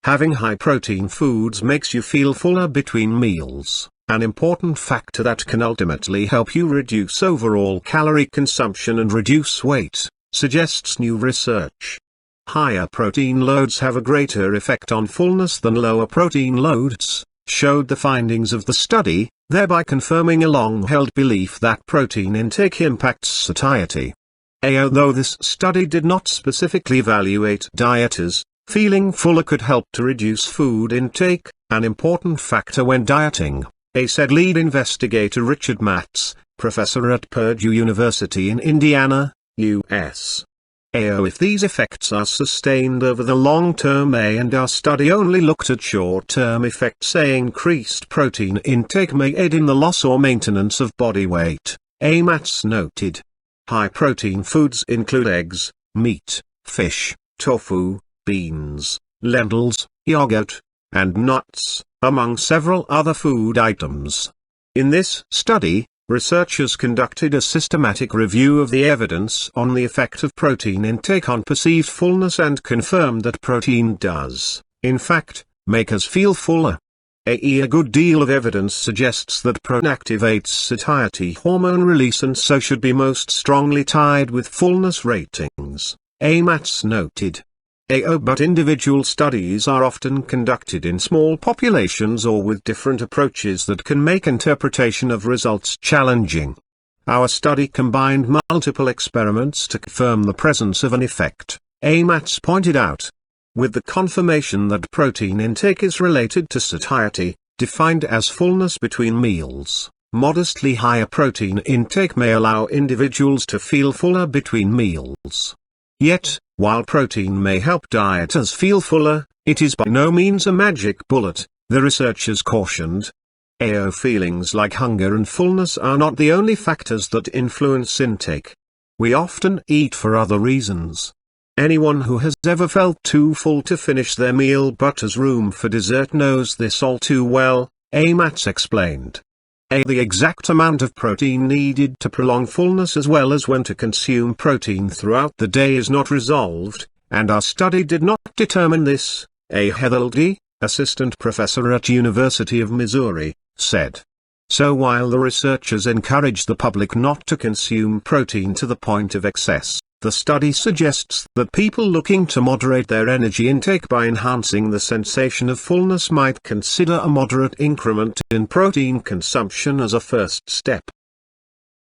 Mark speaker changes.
Speaker 1: Having high-protein foods makes you feel fuller between meals, an important factor that can ultimately help you reduce overall calorie consumption and reduce weight, suggests new research. Higher protein loads have a greater effect on fullness than lower protein loads, showed the findings of the study, thereby confirming a long-held belief that protein intake impacts satiety. Although this study did not specifically evaluate dieters, feeling fuller could help to reduce food intake, an important factor when dieting, said lead investigator Richard Matz, professor at Purdue University in Indiana, U.S. If these effects are sustained over the long term, and our study only looked at short-term effects, increased protein intake may aid in the loss or maintenance of body weight, Matz noted. High-protein foods include eggs, meat, fish, tofu, beans, lentils, yogurt, and nuts, among several other food items. In this study, researchers conducted a systematic review of the evidence on the effect of protein intake on perceived fullness and confirmed that protein does, in fact, make us feel fuller. A good deal of evidence suggests that protein activates satiety hormone release and so should be most strongly tied with fullness ratings, Matz noted. But individual studies are often conducted in small populations or with different approaches that can make interpretation of results challenging. Our study combined multiple experiments to confirm the presence of an effect, Matz pointed out. With the confirmation that protein intake is related to satiety, defined as fullness between meals, modestly higher protein intake may allow individuals to feel fuller between meals. Yet, while protein may help dieters feel fuller, it is by no means a magic bullet, the researchers cautioned. Feelings like hunger and fullness are not the only factors that influence intake. We often eat for other reasons. Anyone who has ever felt too full to finish their meal but has room for dessert knows this all too well, Matz explained. The exact amount of protein needed to prolong fullness as well as when to consume protein throughout the day is not resolved, and our study did not determine this, Heather Lee, assistant professor at University of Missouri, said. So while the researchers encourage the public not to consume protein to the point of excess, the study suggests that people looking to moderate their energy intake by enhancing the sensation of fullness might consider a moderate increment in protein consumption as a first step.